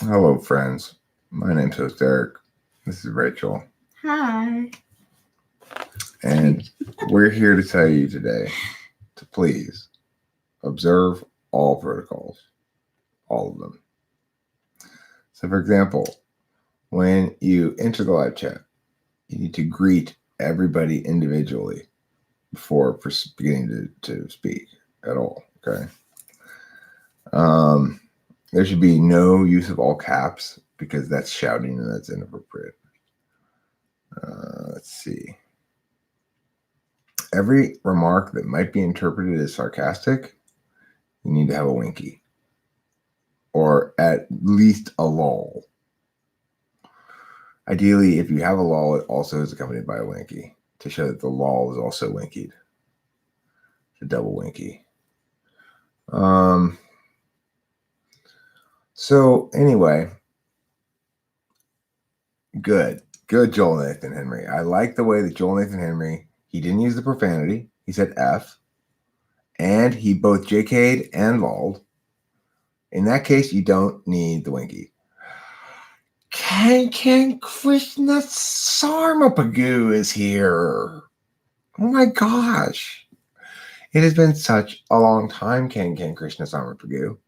Hello, friends. My name's host Eric. This is Rachel. Hi. And we're here to tell you today to please observe all protocols, all of them. So, for example, when you enter the live chat, you need to greet everybody individually before beginning to speak at all, okay? There should be no use of all caps because that's shouting and that's inappropriate. Let's see. Every remark that might be interpreted as sarcastic, you need to have a winky. Or at least a lull. Ideally, if you have a lull, it also is accompanied by a winky to show that the lull is also winkied. It's a double winky. So anyway, good, Joel Nathan Henry. I like the way that Joel Nathan Henry, he didn't use the profanity. He said F, and he both JK'd and lulled. In that case, you don't need the winky. Ken Krishna Sarmapagu is here. Oh my gosh. It has been such a long time, Ken Krishna Sarmapagu.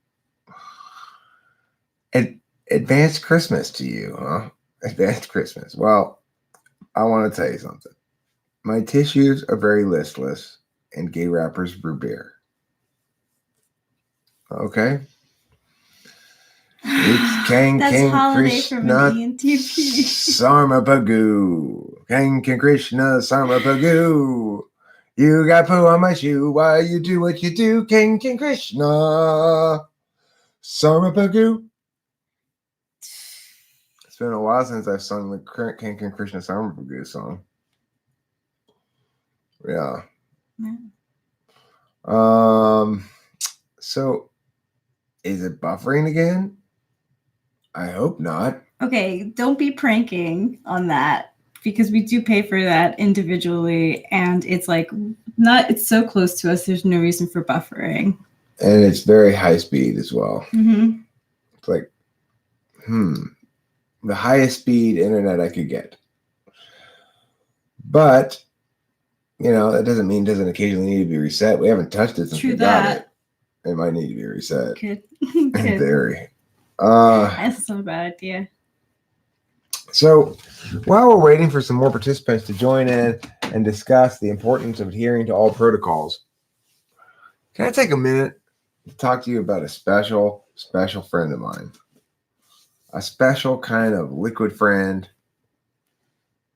Advanced Christmas to you, huh? Advanced Christmas. Well, I want to tell you something. My tissues are very listless, and gay rappers brew beer. Okay? It's Ken Krishna Sarmapagu. Ken Krishna Sarmapagu. You got poo on my shoe. Why you do what you do? Ken Krishna Sarmapagu. It's been a while since I've sung the Ken Krishna Sarmapagu song. Yeah. So is it buffering again? I hope not. Okay, don't be pranking on that because we do pay for that individually and it's it's so close to us, there's no reason for buffering. And it's very high speed as well. Mm-hmm. It's like, the highest speed internet I could get. But, that doesn't mean it doesn't occasionally need to be reset. We haven't touched it since we got it. It might need to be reset. Good. In theory. That's not a bad idea. So, while we're waiting for some more participants to join in and discuss the importance of adhering to all protocols, can I take a minute to talk to you about a special friend of mine? A special kind of liquid friend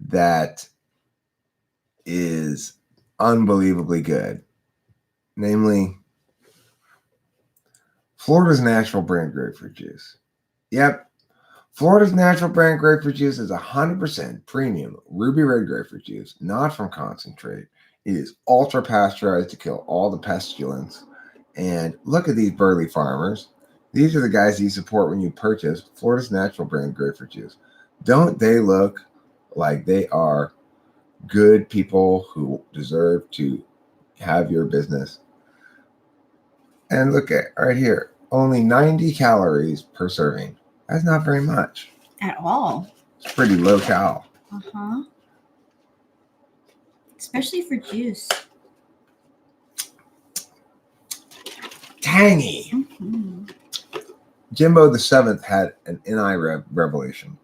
that is unbelievably good. Namely, Florida's natural brand grapefruit juice. Yep. Florida's natural brand grapefruit juice is 100% premium ruby red grapefruit juice, not from concentrate. It is ultra pasteurized to kill all the pestilence. And look at these burly farmers. These are the guys you support when you purchase Florida's natural brand grapefruit juice. Don't they look like they are good people who deserve to have your business? And look at right here, only 90 calories per serving. That's not very much. At all. It's pretty low cal. Uh-huh. Especially for juice. Tangy. Mm-hmm. Jimbo the 7th had an NI revelation.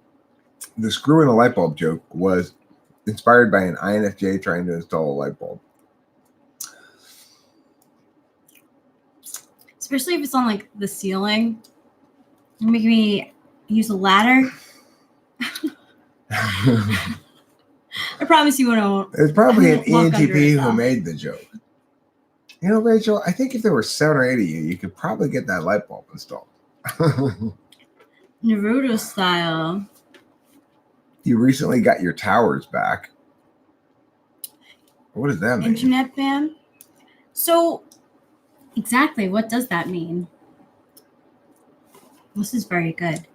The screw in a light bulb joke was inspired by an INFJ trying to install a light bulb. Especially if it's on the ceiling. You're making me use a ladder. I promise you won't. It's probably an ENTP who made the joke. Rachel, I think if there were 7 or 8 of you, you could probably get that light bulb installed. Naruto style. You recently got your towers back. What does that mean? Internet ban? So, exactly, what does that mean? This is very good.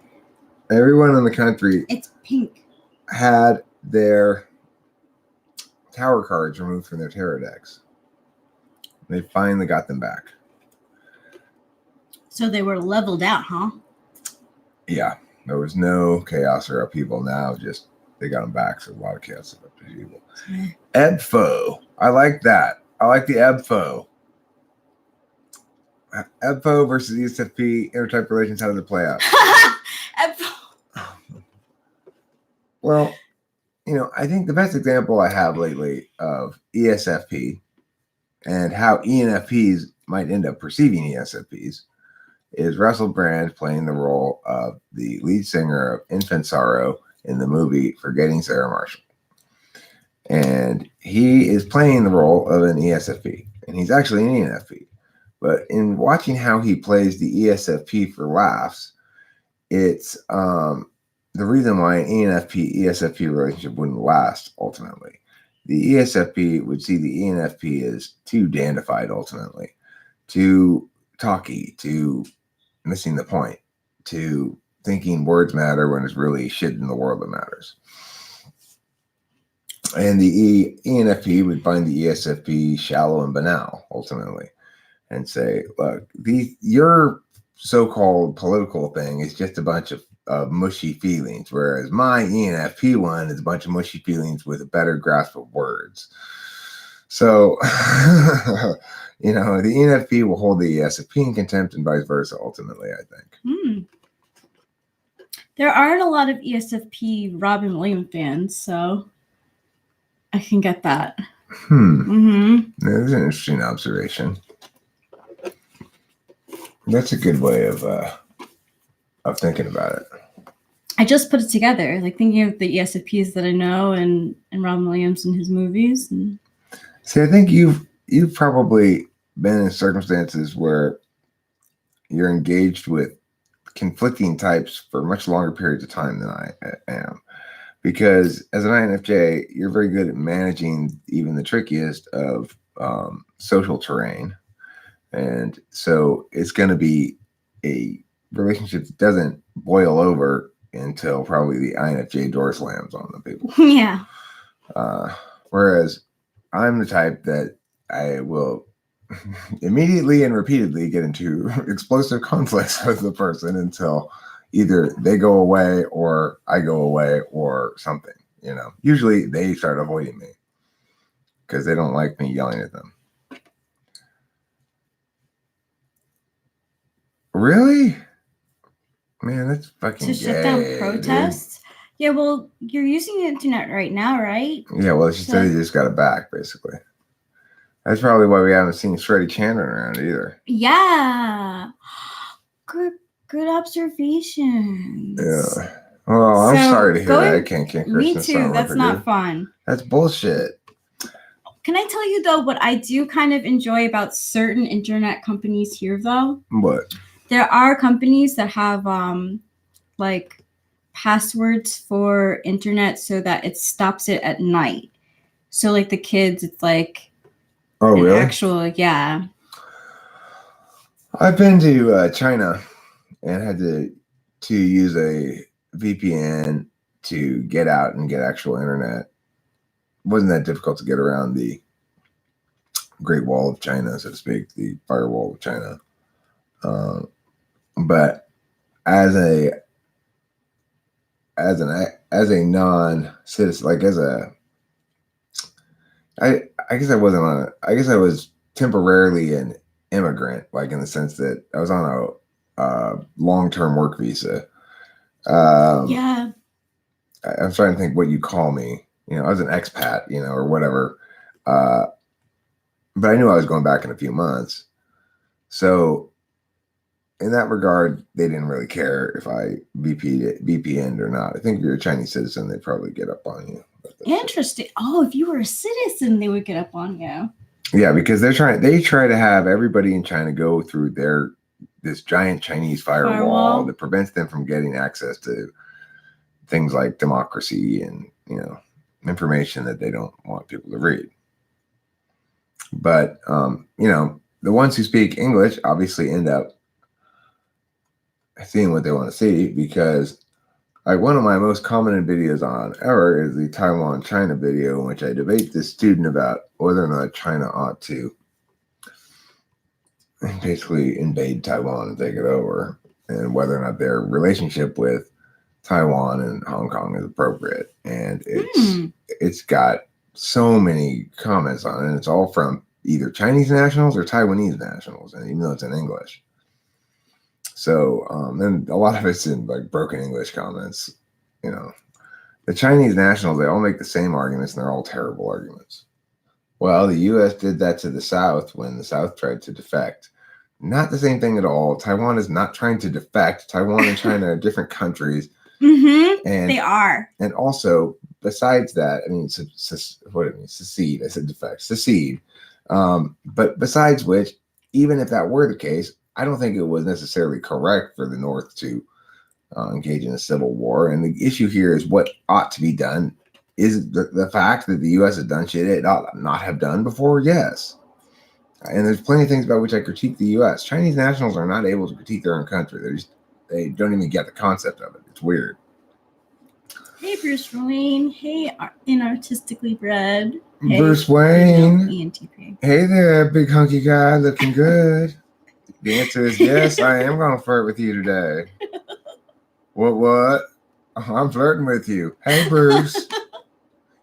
Everyone in the country, it's pink, had their tower cards removed from their tarot decks. They finally got them back. So they were leveled out, huh? Yeah, there was no chaos or upheaval. Now, just they got them back. So a lot of chaos and upheaval. EBFO. I like that. I like the EBFO. EBFO versus ESFP intertype relations. How does it play out? Well, I think the best example I have lately of ESFP and how ENFPs might end up perceiving ESFPs is Russell Brand playing the role of the lead singer of Infant Sorrow in the movie Forgetting Sarah Marshall. And he is playing the role of an ESFP, and he's actually an ENFP. But in watching how he plays the ESFP for laughs, it's the reason why an ENFP-ESFP relationship wouldn't last ultimately. The ESFP would see the ENFP as too dandified ultimately, too talky, too missing the point, to thinking words matter when it's really shit in the world that matters. And the ENFP would find the ESFP shallow and banal ultimately and say, look, your so-called political thing is just a bunch of mushy feelings, whereas my ENFP one is a bunch of mushy feelings with a better grasp of words. So, the ENFP will hold the ESFP in contempt and vice versa, ultimately, I think. There aren't a lot of ESFP Robin Williams fans, so I can get that. That's an interesting observation. That's a good way of thinking about it. I just put it together, like thinking of the ESFPs that I know and Robin Williams and his movies. And... See, I think you've probably been in circumstances where you're engaged with conflicting types for much longer periods of time than I am. Because as an INFJ, you're very good at managing even the trickiest of social terrain. And so it's going to be a relationship that doesn't boil over until probably the INFJ door slams on the people. Yeah. Whereas I'm the type that I will immediately and repeatedly get into explosive conflicts with the person until either they go away or I go away or something. Usually they start avoiding me because they don't like me yelling at them. Really? Man, that's fucking to shut down gay, protests? Dude. Yeah, well, you're using the internet right now, right? Yeah, well, she said he just got it back, basically. That's probably why we haven't seen Freddie Chandler around either. Yeah. Good observations. Yeah. Well, I'm sorry to hear that. I can't Christmas. Me too. That's not fun. That's bullshit. Can I tell you, though, what I do kind of enjoy about certain internet companies here, though? What? There are companies that have, like, passwords for internet so that it stops it at night. So, like, the kids, it's like... Oh, really? Actual, yeah. I've been to China and had to use a VPN to get out and get actual internet. It wasn't that difficult to get around the Great Wall of China, so to speak, the firewall of China. But as a non-citizen, like I guess I wasn't I guess I was temporarily an immigrant, like in the sense that I was on a long-term work visa. Yeah. I'm trying to think what you call me. I was an expat, or whatever. But I knew I was going back in a few months. So in that regard, they didn't really care if I VPN'd or not. I think if you're a Chinese citizen, they'd probably get up on you. Interesting. Oh, if you were a citizen, they would get up on you. Yeah, because they try to have everybody in China go through this giant Chinese firewall that prevents them from getting access to things like democracy and, information that they don't want people to read. But, the ones who speak English obviously end up seeing what they want to see, because like one of my most commented videos on ever is the Taiwan-China video, in which I debate this student about whether or not China ought to basically invade Taiwan and take it over, and whether or not their relationship with Taiwan and Hong Kong is appropriate. And it's got so many comments on it, and it's all from either Chinese nationals or Taiwanese nationals, and even though it's in English. So then a lot of it's in like broken English comments. You know, the Chinese nationals, they all make the same arguments, and they're all terrible arguments. Well, the U.S. did that to the South when the South tried to defect. Not the same thing at all. Taiwan is not trying to defect. Taiwan and China are different countries. And they are. And also, besides that, I mean, what do I mean? Secede. I said defect. Secede. But besides which, even if that were the case, I don't think it was necessarily correct for the North to engage in a civil war. And the issue here is what ought to be done. Is the fact that the U.S. has done shit it ought not have done before? Yes. And there's plenty of things about which I critique the U.S. Chinese nationals are not able to critique their own country. They don't even get the concept of it. It's weird. Hey, Bruce Wayne. Hey, inartistically bred. Hey, Bruce Wayne. ENTP. Hey there, big hunky guy, looking good. The answer is yes, I am going to flirt with you today. What? I'm flirting with you. Hey, Bruce.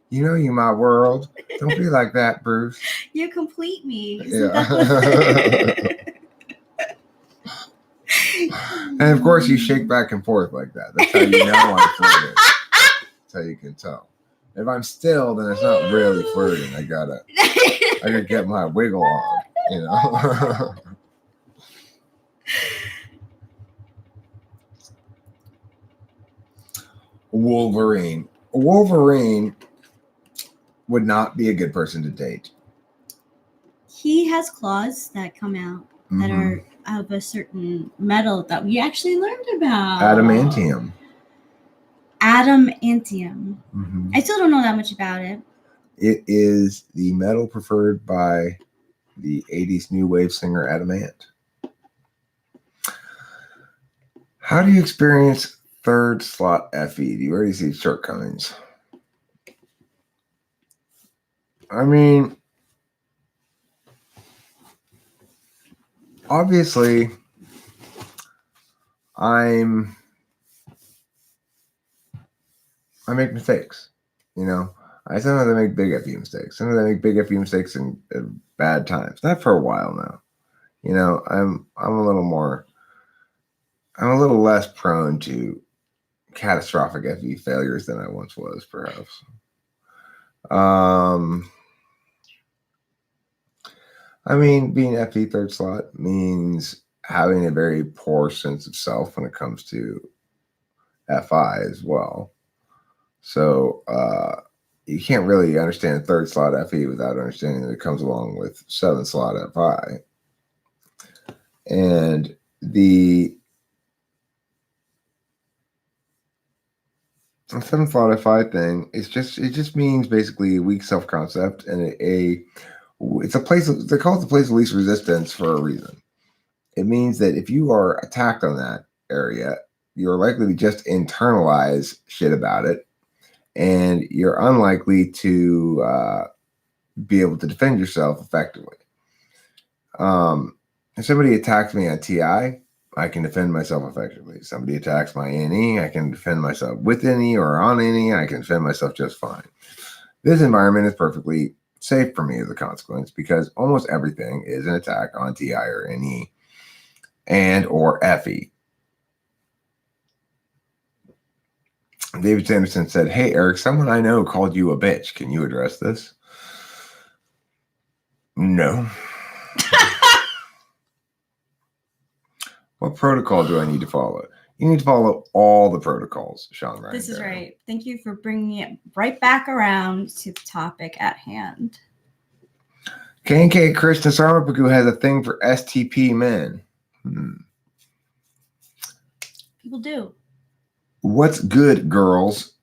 You know you my world. Don't be like that, Bruce. You complete me. Yeah. And of course you shake back and forth like that. That's how you know I'm flirting. That's how you can tell. If I'm still, then it's not really flirting. I gotta get my wiggle on, you know. Wolverine would not be a good person to date. He has claws that come out that are of a certain metal that we actually learned about. Adamantium. Adamantium. I still don't know that much about it. It is the metal preferred by the 80s new wave singer Adamant. How do you experience third slot FE? Do you already see shortcomings? I mean, obviously, I make mistakes, you know. Sometimes I make big FE mistakes. Sometimes I make big FE mistakes in bad times. Not for a while now. You know, I'm a little less prone to catastrophic FE failures than I once was, perhaps. I mean, being FE third slot means having a very poor sense of self when it comes to FI as well. So you can't really understand third slot FE without understanding that it comes along with 7th slot FI. And the 7th slot FI thing it just means basically weak self-concept, and it's a place, they call it the place of least resistance for a reason. It means that if you are attacked on that area, you're likely to just internalize shit about it, and you're unlikely to be able to defend yourself effectively. If somebody attacks me on TI, I can defend myself effectively. If somebody attacks my NE, I can defend myself with NE or on NE, I can defend myself just fine. This environment is perfectly safe for me as a consequence because almost everything is an attack on TI or NE and or FE. David Sanderson said, "Hey, Eric, someone I know called you a bitch. Can you address this?" No. What protocol do I need to follow? You need to follow all the protocols, Sean Ryan. This is right. Thank you for bringing it right back around to the topic at hand. KK Krishna Sarmapaku has a thing for STP men. People do. What's good, girls?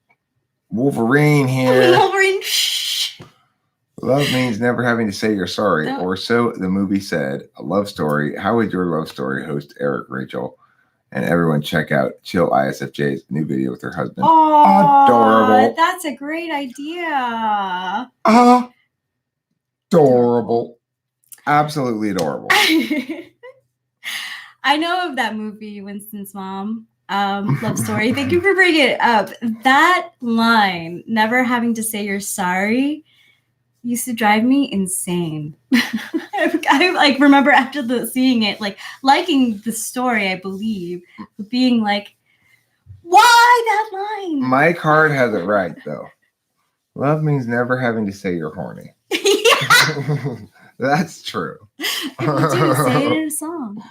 Wolverine here. Wolverine. Love means never having to say you're sorry, or so the movie said. A love story. How is your love story? Host Eric Rachel. And everyone check out Chill ISFJ's new video with her husband. Oh, adorable. That's a great idea. Adorable. Absolutely adorable. I know of that movie, Winston's Mom. Love Story. Thank you for bringing it up. That line, never having to say you're sorry, used to drive me insane. I like remember after seeing it, like liking the story, I believe, but being like, why that line? Mike Hart has it right though. Love means never having to say you're horny. Yeah. That's true. If you do, say it in a song.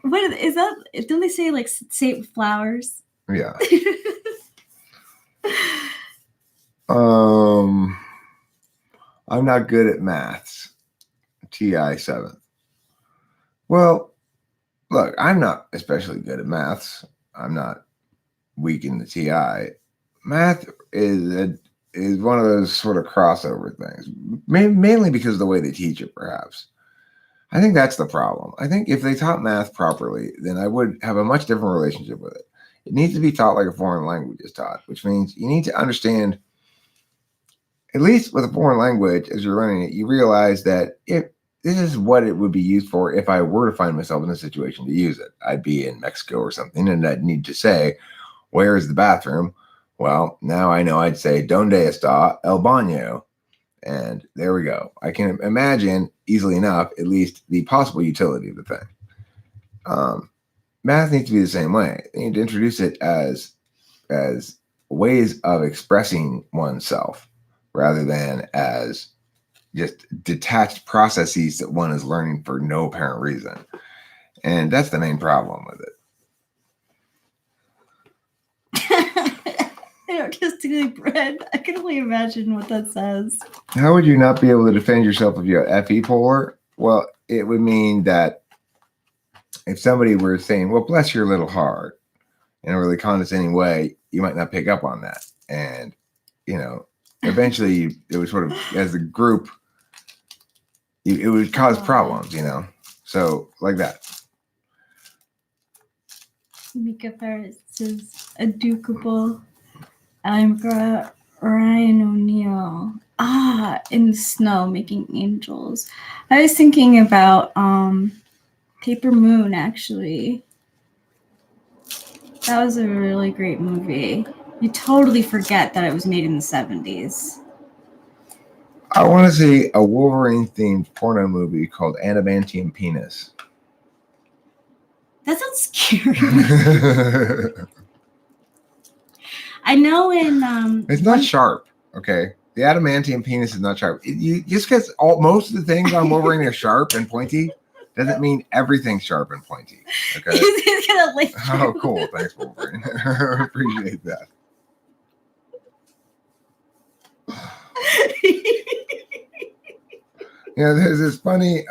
What is that? Don't they say like say it with flowers? Yeah. I'm not good at maths. TI 7th. Well, look, I'm not especially good at maths. I'm not weak in the TI. Math is one of those sort of crossover things, mainly because of the way they teach it, perhaps. I think that's the problem. I think if they taught math properly, then I would have a much different relationship with it. It needs to be taught like a foreign language is taught, which means you need to understand, at least with a foreign language, as you're learning it, you realize that if this is what it would be used for if I were to find myself in a situation to use it. I'd be in Mexico or something, and I'd need to say, where is the bathroom? Well, now I know I'd say, ¿Dónde está el baño? And there we go. I can imagine easily enough, at least the possible utility of the thing. Math needs to be the same way. They need to introduce it as ways of expressing oneself rather than as just detached processes that one is learning for no apparent reason. And that's the main problem with it. Artistically bred. I can only imagine what that says. How would you not be able to defend yourself if you had FE polar? Well, it would mean that if somebody were saying, well, bless your little heart, in a really condescending way, you might not pick up on that. And, eventually it would sort of, as a group, it would cause problems, So, like that. Mika Ferris says, a dukable. I'm Ryan O'Neill. In the snow, making angels. I was thinking about Paper Moon, actually. That was a really great movie. You totally forget that it was made in the 70s. I want to see a Wolverine-themed porno movie called Adamantium Penis. That sounds scary. I know in it's not sharp, okay? The adamantium penis is not sharp. Just because most of the things on Wolverine are sharp and pointy doesn't mean everything's sharp and pointy. Okay. He's gonna lick you. Oh, cool! Thanks, Wolverine. Appreciate that. There's this funny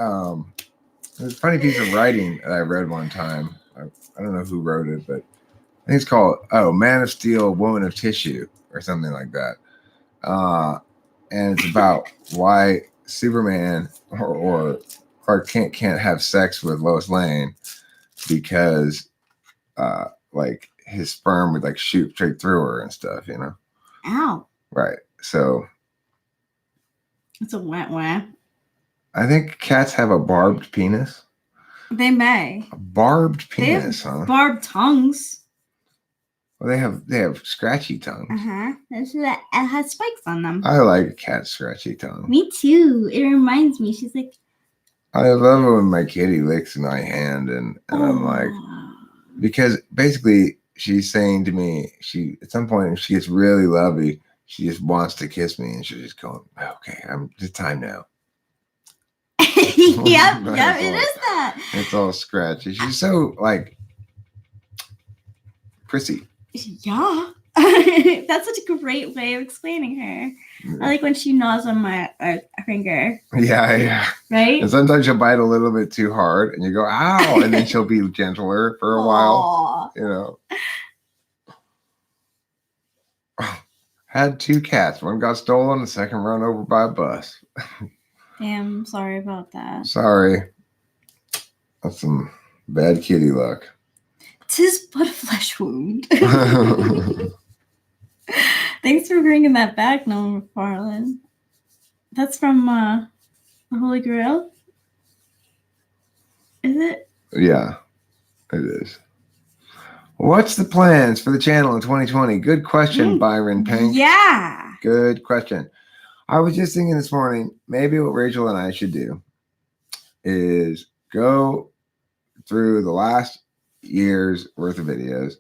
piece of writing that I read one time. I don't know who wrote it, but I think it's called Man of Steel, Woman of Tissue, or something like that. And it's about why Superman or Clark Kent can't have sex with Lois Lane because his sperm would shoot straight through her and stuff, Ow. Right. So it's a wah. I think cats have a barbed penis. They may. A barbed penis, huh? Barbed tongues. Well, they have scratchy tongues. It has spikes on them. I like a cat's scratchy tongue. Me too. It reminds me. She's like. I love it when my kitty licks my hand, and I'm like, because basically she's saying to me, at some point she gets really lovey, she just wants to kiss me, and she's just going, okay, it's time now. Yep, it is that. It's all scratchy. She's so prissy. Yeah. That's such a great way of explaining her. I like when she gnaws on my finger. Yeah. Right? And sometimes she'll bite a little bit too hard and you go, ow, and then she'll be gentler for a while. Had 2 cats. One got stolen, the second run over by a bus. Damn, sorry about that. Sorry. That's some bad kitty luck. 'Tis but a flesh wound. Thanks for bringing that back, Noah McFarlane. That's from The Holy Grail? Is it? Yeah, it is. What's the plans for the channel in 2020? Good question, Byron Pink. Yeah. Good question. I was just thinking this morning, maybe what Rachel and I should do is go through the last year's worth of videos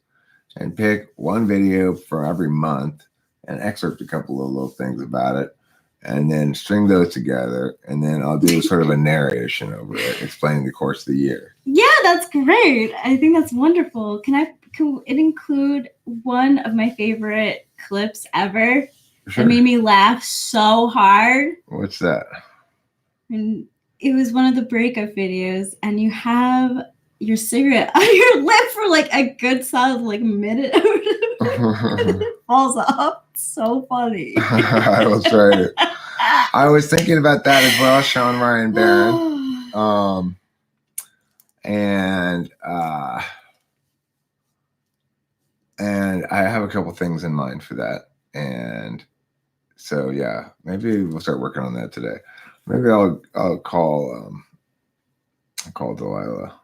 and pick one video for every month and excerpt a couple of little things about it and then string those together. And then I'll do sort of a narration over it, explaining the course of the year. Yeah, that's great. I think that's wonderful. Can it include one of my favorite clips ever? Sure. It made me laugh so hard. What's that? And it was one of the breakup videos, and you have your cigarette on your lip for like a good solid like minute. And it falls off. It's so funny. I will try to. I was thinking about that as well, Sean Ryan Barron. And I have a couple things in mind for that. And so, yeah, maybe we'll start working on that today. Maybe I'll call Delilah.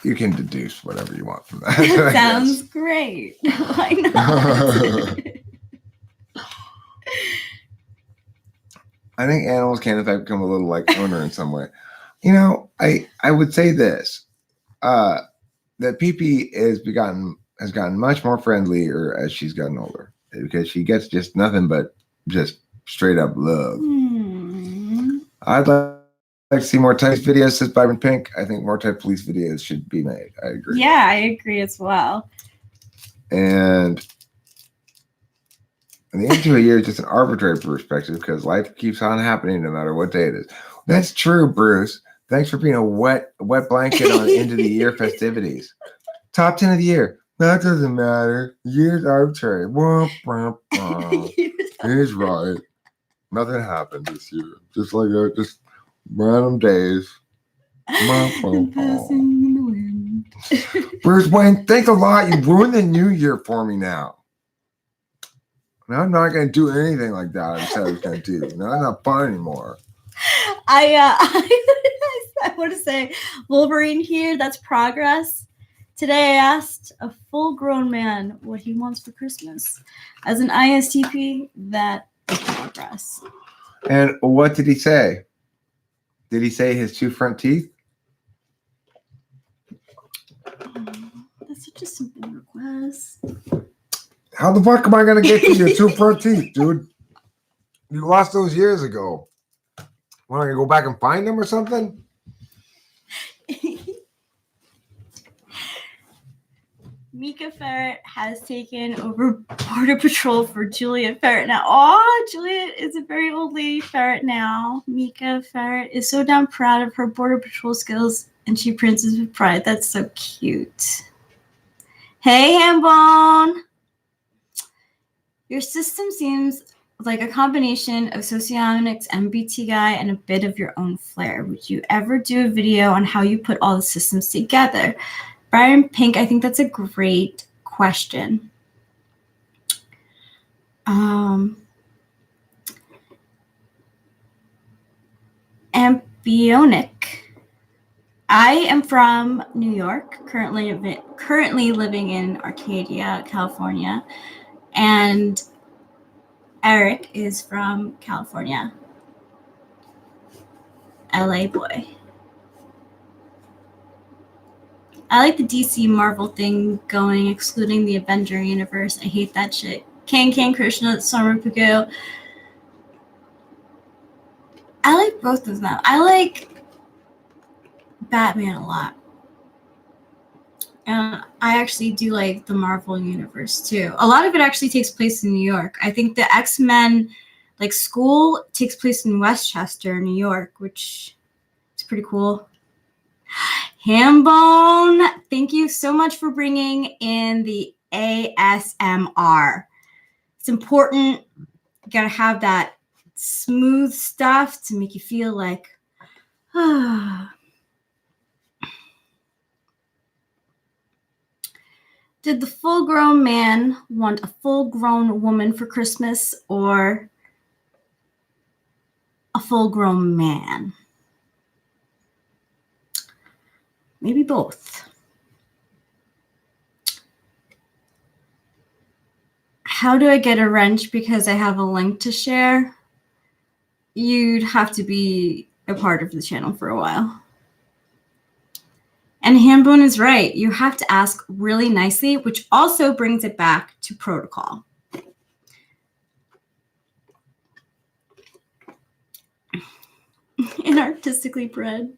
You can deduce whatever you want from that. Sounds great. Why not? I think animals can, in fact, become a little like owner in some way. You know, I would say this, that PP has gotten much more friendlier as she's gotten older because she gets just nothing but just straight up love. I'd like to see more Type videos, says Byron Pink. I think more Type Police videos should be made. I agree. Yeah, I agree as well. And the end of a year is just an arbitrary perspective because life keeps on happening no matter what day it is. That's true, Bruce. Thanks for being a wet blanket on end of the year festivities. Top 10 of the year. That doesn't matter. The year's arbitrary. He's right. Nothing happened this year. Just like just random days. Bruce Wayne, thanks a lot. You ruined the new year for me now. Now I'm not going to do anything like that I said I was going to do. Now I'm not fun anymore. I want to say, Wolverine here, that's progress. Today I asked a full-grown man what he wants for Christmas. As an ISTP, that is progress. And what did he say? Did he say his 2 front teeth? That's such a simple request. How the fuck am I going to get to your 2 front teeth, dude? You lost those years ago. Want to go back and find them or something? Mika Ferret has taken over Border Patrol for Juliet Ferret now. Oh, Juliet is a very old lady ferret now. Mika Ferret is so damn proud of her Border Patrol skills, and she princes with pride. That's so cute. Hey, Hambone. Your system seems like a combination of socionomics, MBTI, and a bit of your own flair. Would you ever do a video on how you put all the systems together? Byron Pink, I think that's a great question. Ambionic. I am from New York, currently living in Arcadia, California, and Eric is from California. LA boy. I like the DC Marvel thing going, excluding the Avenger universe. I hate that shit. King Krishna, Summer Puku. I like both of them. I like Batman a lot. And I actually do like the Marvel universe too. A lot of it actually takes place in New York. I think the X-Men school takes place in Westchester, New York, which is pretty cool. Hambone, thank you so much for bringing in the ASMR. It's important. You gotta have that smooth stuff to make you feel like, Did the full-grown man want a full-grown woman for Christmas or a full-grown man? Maybe both. How do I get a wrench because I have a link to share? You'd have to be a part of the channel for a while. And Hambone is right. You have to ask really nicely, which also brings it back to protocol. And artistically bred.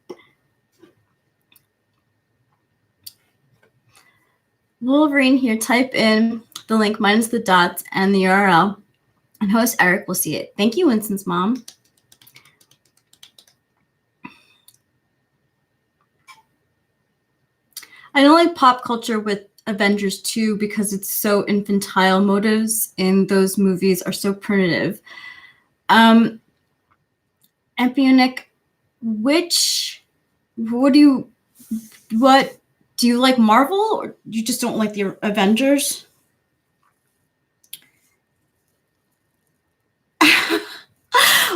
Wolverine here, type in the link minus the dots and the URL, and host Eric will see it. Thank you, Winston's mom. I don't like pop culture with Avengers 2 because it's so infantile. Motives in those movies are so primitive. Empionic, what do you like Marvel or you just don't like the Avengers?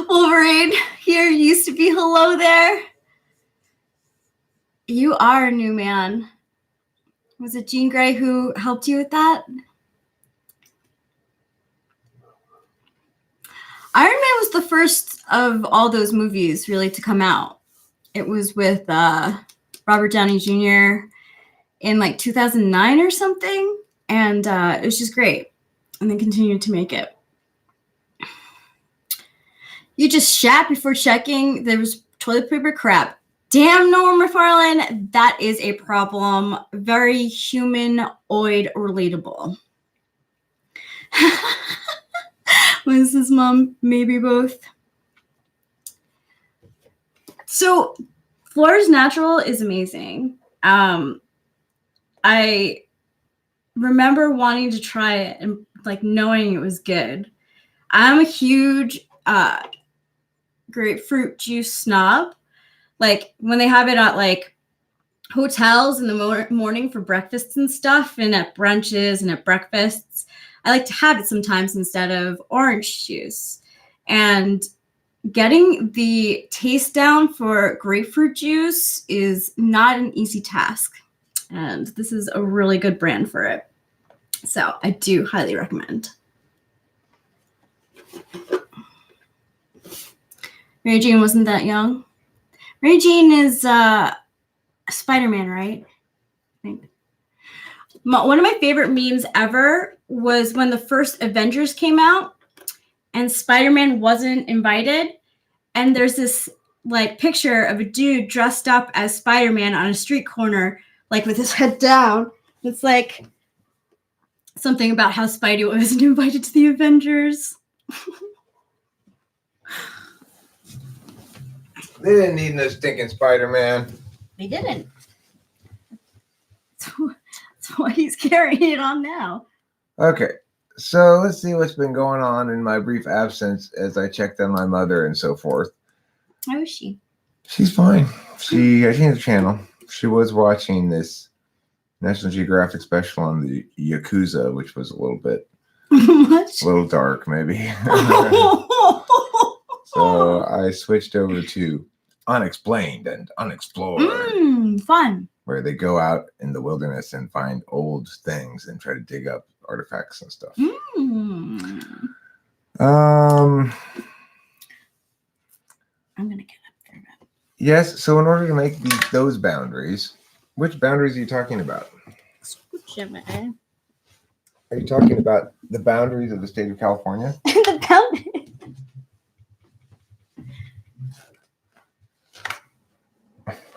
Wolverine, here used to be hello there. You are a new man. Was it Jean Grey who helped you with that? Iron Man was the first of all those movies really to come out. It was with Robert Downey Jr. in like 2009 or something. And it was just great. And they continued to make it. You just shat before checking. There was toilet paper crap. Damn, Norm McFarlane, that is a problem. Very humanoid relatable. Was his mom? Maybe both. So, Florida's Natural is amazing. I remember wanting to try it and like knowing it was good. I'm a huge grapefruit juice snob. Like when they have it at like hotels in the morning for breakfasts and stuff, and at brunches and at breakfasts, I like to have it sometimes instead of orange juice. And getting the taste down for grapefruit juice is not an easy task. And this is a really good brand for it. So I do highly recommend. Mary Jane wasn't that young. Mary Jane is Spider-Man, right? I think. One of my favorite memes ever was when the first Avengers came out and Spider-Man wasn't invited. And there's this like picture of a dude dressed up as Spider-Man on a street corner, like with his head down. It's like something about how Spidey wasn't invited to the Avengers. They didn't need no stinking Spider-Man. They didn't. That's why he's carrying it on now. Okay, so let's see what's been going on in my brief absence as I checked on my mother and so forth. How is she? She's fine. I changed the channel. She was watching this National Geographic special on the Yakuza, which was a little dark, maybe. So I switched over to Unexplained and Unexplored. Fun. Where they go out in the wilderness and find old things and try to dig up artifacts and stuff. I'm gonna get up for a bit. Yes, so in order to make those boundaries, which boundaries are you talking about? Are you talking about the boundaries of the state of California? The boundaries.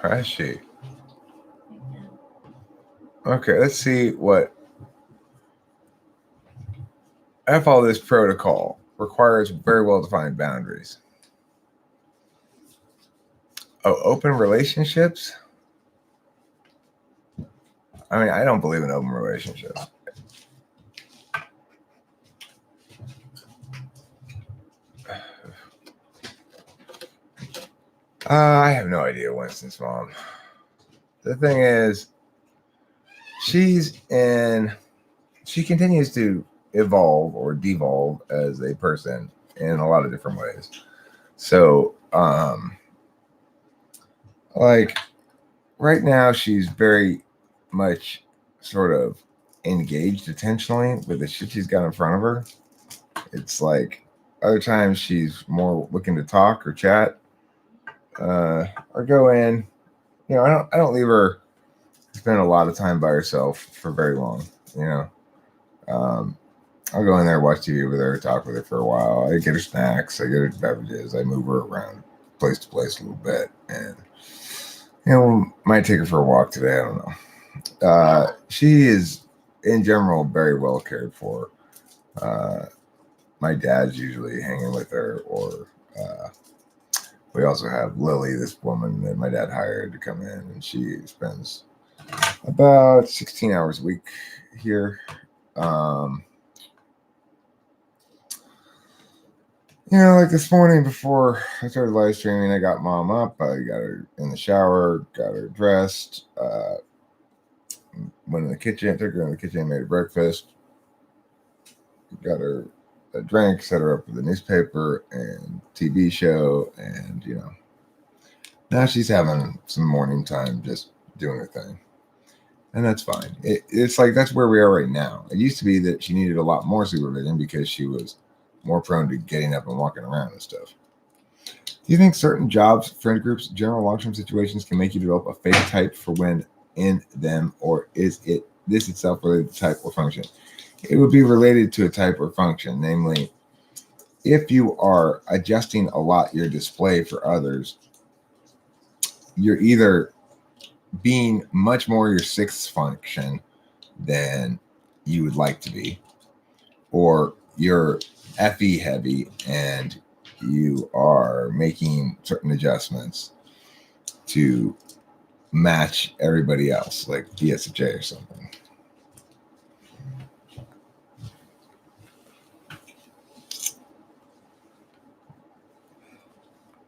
I see. Okay, let's see what. I follow this protocol. Requires very well-defined boundaries. Oh, open relationships? I mean, I don't believe in open relationships. I have no idea, Winston's mom. The thing is, she continues to evolve or devolve as a person in a lot of different ways. So, like right now, she's very much sort of engaged attentionally with the shit she's got in front of her. It's like other times she's more looking to talk or chat, or go in. You know, I don't leave her spend a lot of time by herself for very long. You know, I'll go in there, watch TV with her, talk with her for a while. I get her snacks, I get her beverages, I move her around place to place a little bit, and you know, might take her for a walk today. I don't know. She is, in general, very well cared for. My dad's usually hanging with her, or we also have Lily, this woman that my dad hired to come in, and she spends about 16 hours a week here. You know, like this morning before I started live streaming, I got mom up. I got her in the shower, got her dressed, went in the kitchen, took her in the kitchen, made her breakfast, got her a drink, set her up with a newspaper and TV show, and you know, now she's having some morning time just doing her thing. And that's fine. It's like that's where we are right now. It used to be that she needed a lot more supervision because she was more prone to getting up and walking around and stuff. Do you think certain jobs, friend groups, general long-term situations can make you develop a fake type for when in them, or is it this itself related to type or function? It would be related to a type or function, namely, if you are adjusting a lot your display for others, you're either being much more your sixth function than you would like to be, or you're FE heavy and you are making certain adjustments to match everybody else, like ESFJ or something.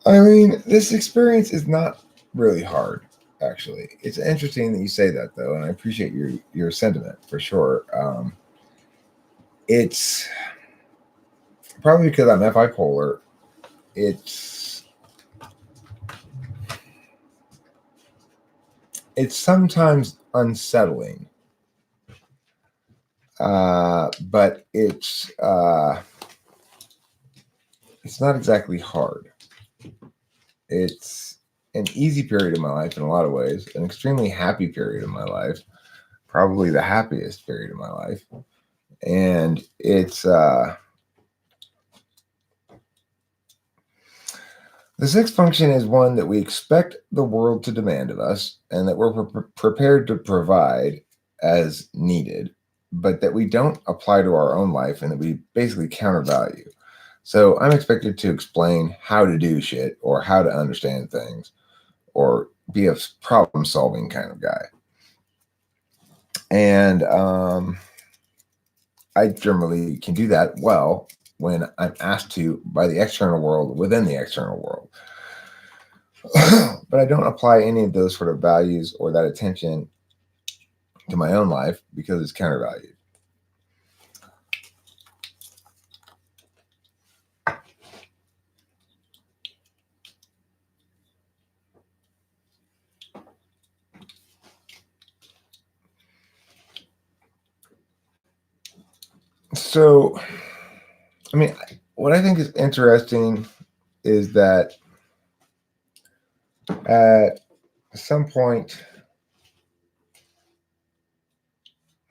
I mean, this experience is not really hard, actually. It's interesting that you say that, though, and I appreciate your sentiment for sure. It's probably because I'm FI polar. It's sometimes unsettling, but it's not exactly hard. It's an easy period of my life in a lot of ways, an extremely happy period of my life, probably the happiest period of my life. And it's the sixth function is one that we expect the world to demand of us and that we're prepared to provide as needed, but that we don't apply to our own life and that we basically countervalue. So I'm expected to explain how to do shit or how to understand things or be a problem solving kind of guy. And I generally can do that well when I'm asked to by the external world within the external world. But I don't apply any of those sort of values or that attention to my own life because it's countervalued. So, I mean, what I think is interesting is that at some point,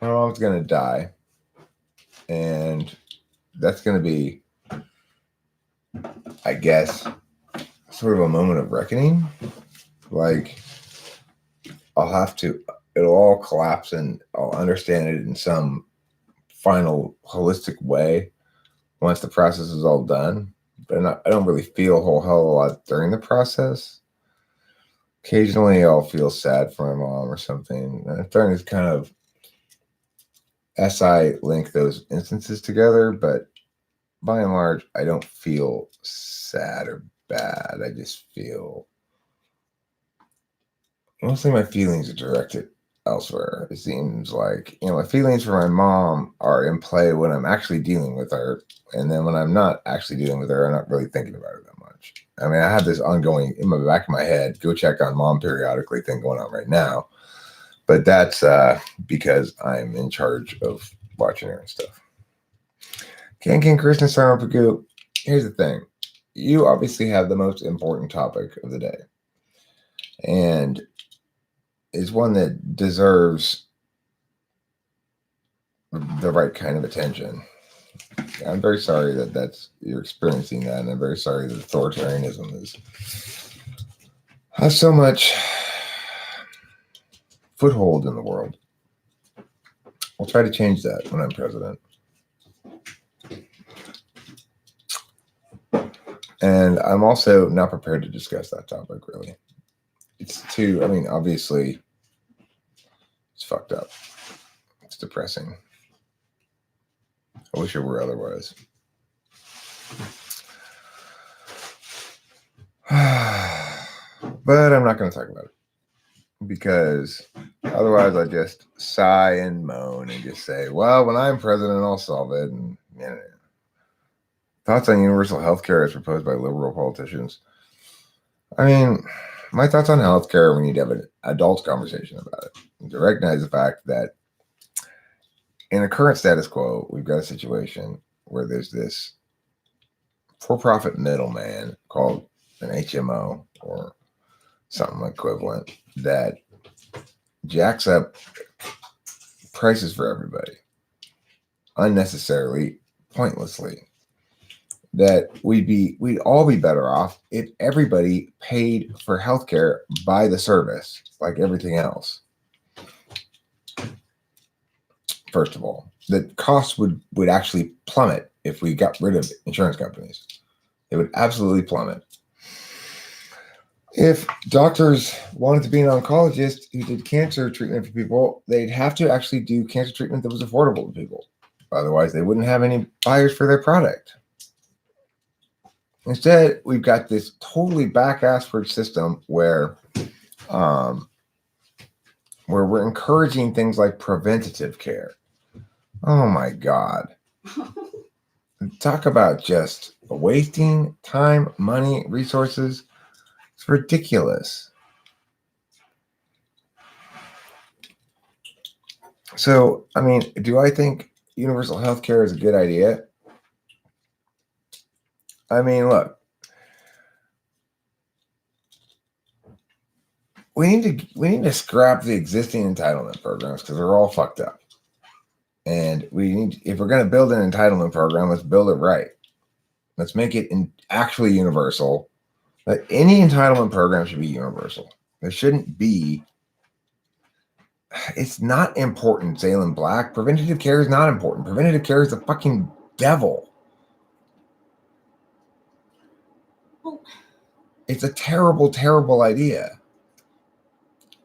my mom's going to die. And that's going to be, I guess, sort of a moment of reckoning. Like, it'll all collapse and I'll understand it in some final holistic way once the process is all done. But I don't really feel a whole hell of a lot during the process. Occasionally I'll feel sad for my mom or something. And I'm starting to kind of SI link those instances together, but by and large, I don't feel sad or bad. I just feel mostly my feelings are directed elsewhere. It seems like, my feelings for my mom are in play when I'm actually dealing with her. And then when I'm not actually dealing with her, I'm not really thinking about her that much. I mean, I have this ongoing in the back of my head, go check on mom periodically thing going on right now. But that's because I'm in charge of watching her and stuff. King Krishna Saramapagu, here's the thing. You obviously have the most important topic of the day. And it's one that deserves the right kind of attention. I'm very sorry that you're experiencing that, and I'm very sorry that authoritarianism has so much foothold in the world. I'll try to change that when I'm president. And I'm also not prepared to discuss that topic, really. Obviously, it's fucked up. It's depressing. I wish it were otherwise. But I'm not going to talk about it. Because otherwise I just sigh and moan and just say, well, when I'm president, I'll solve it. And thoughts on universal health care as proposed by liberal politicians. I mean, my thoughts on health care, we need to have an adult conversation about it. And to recognize the fact that in the current status quo, we've got a situation where there's this for-profit middleman called an HMO or something equivalent that jacks up prices for everybody unnecessarily, pointlessly. That we'd all be better off if everybody paid for healthcare by the service, like everything else. First of all, the costs would actually plummet if we got rid of insurance companies. They would absolutely plummet. If doctors wanted to be an oncologist who did cancer treatment for people, they'd have to actually do cancer treatment that was affordable to people. Otherwise, they wouldn't have any buyers for their product. Instead, we've got this totally back-assward system where we're encouraging things like preventative care. Oh my God. Talk about just wasting time, money, resources. It's ridiculous. So, do I think universal health care is a good idea? Look, we need to scrap the existing entitlement programs because they're all fucked up. And if we're going to build an entitlement program, let's build it right. Let's make it actually universal. But any entitlement program should be universal. There shouldn't be. It's not important, Zaylen Black. Preventative care is not important. Preventative care is the fucking devil. It's a terrible, terrible idea.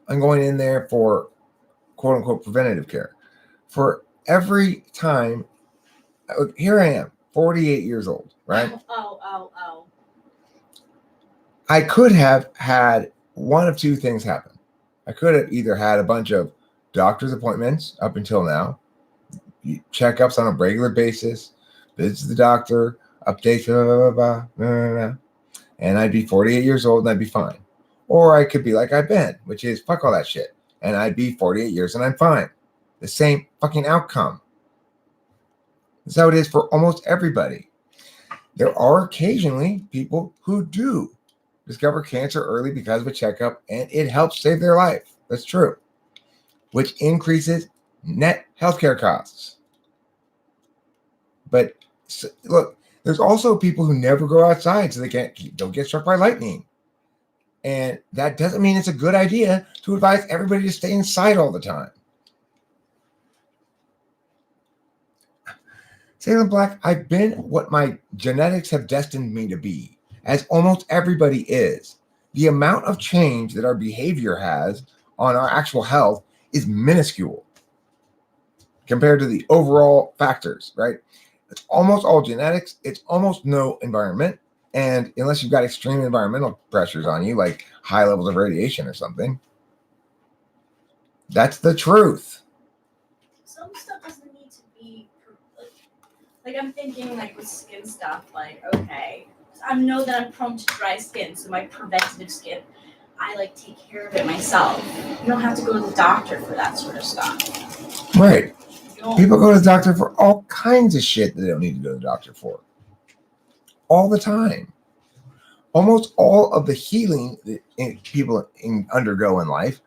I'm going in there for quote unquote preventative care. For every time, here I am, 48 years old, right? Oh. I could have had one of two things happen. I could have either had a bunch of doctor's appointments up until now, checkups on a regular basis, visits the doctor, updates, blah, blah, blah, and I'd be 48 years old and I'd be fine. Or I could be like I've been, which is fuck all that shit. And I'd be 48 years and I'm fine. The same fucking outcome. That's how it is for almost everybody. There are occasionally people who do discover cancer early because of a checkup and it helps save their life. That's true. Which increases net healthcare costs. But look, there's also people who never go outside so they don't get struck by lightning. And that doesn't mean it's a good idea to advise everybody to stay inside all the time. Zaylen Black, I've been what my genetics have destined me to be, as almost everybody is. The amount of change that our behavior has on our actual health is minuscule compared to the overall factors, right? It's almost all genetics. It's almost no environment. And unless you've got extreme environmental pressures on you, like high levels of radiation or something, That's the truth. Some stuff doesn't need to be like I'm thinking like with skin stuff, like okay, I know that I'm prone to dry skin, so my preventative skin, I like take care of it myself. You don't have to go to the doctor for that sort of stuff. Right. You People go to the doctor for all kinds of shit that they don't need to go to the doctor for. All the time. Almost all of the healing that people undergo in life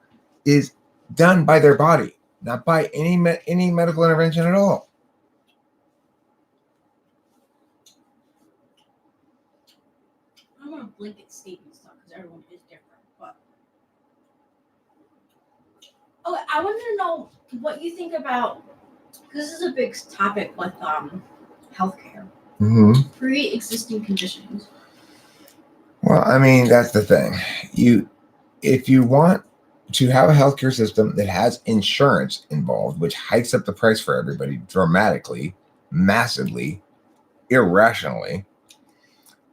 is done by their body, not by any medical intervention at all. I don't want to blanket statement stuff because everyone is different. But I wanted to know what you think about, because this is a big topic with healthcare, pre-existing conditions. Well, I mean, that's the thing. If you want to have a healthcare system that has insurance involved, which hikes up the price for everybody dramatically, massively, irrationally,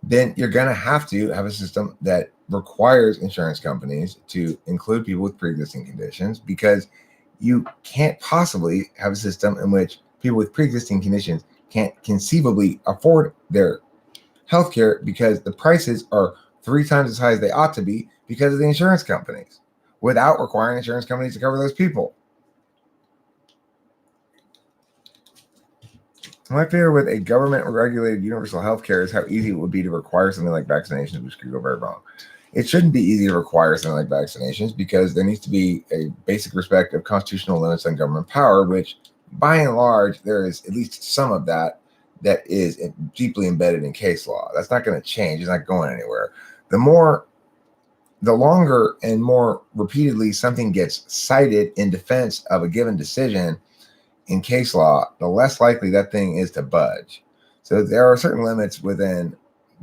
then you're going to have a system that requires insurance companies to include people with pre-existing conditions, because you can't possibly have a system in which people with pre-existing conditions can't conceivably afford their healthcare because the prices are 3 times as high as they ought to be because of the insurance companies, without requiring insurance companies to cover those people. My fear with a government-regulated universal healthcare is how easy it would be to require something like vaccinations, which could go very wrong. It shouldn't be easy to require something like vaccinations because there needs to be a basic respect of constitutional limits on government power, which, by and large, there is at least some of that is deeply embedded in case law. That's not going to change. It's not going anywhere. The longer and more repeatedly something gets cited in defense of a given decision in case law, the less likely that thing is to budge. So there are certain limits within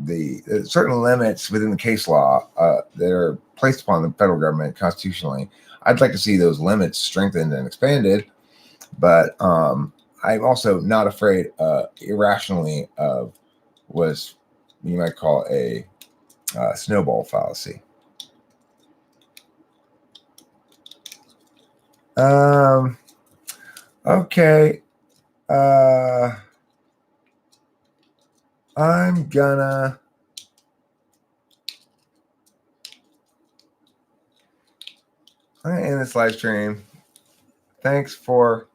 the case law that are placed upon the federal government constitutionally. I'd like to see those limits strengthened and expanded, but I'm also not afraid irrationally of what you might call a snowball fallacy. Okay. I'm gonna end this live stream. Thanks for.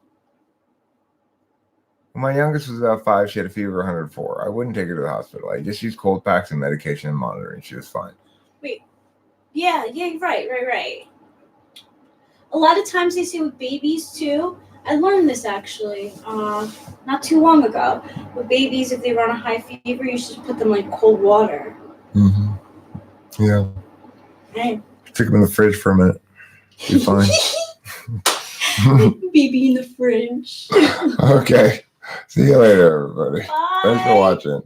When my youngest was about 5, she had a fever of 104. I wouldn't take her to the hospital. I just used cold packs and medication and monitoring. She was fine. Wait. Yeah, right. A lot of times they say with babies too. I learned this actually not too long ago. With babies, if they run a high fever, you should put them in like cold water. Mm-hmm. Yeah. Hey. Stick them in the fridge for a minute. Be fine. Baby in the fridge. Okay. See you later, everybody. Bye. Thanks for watching.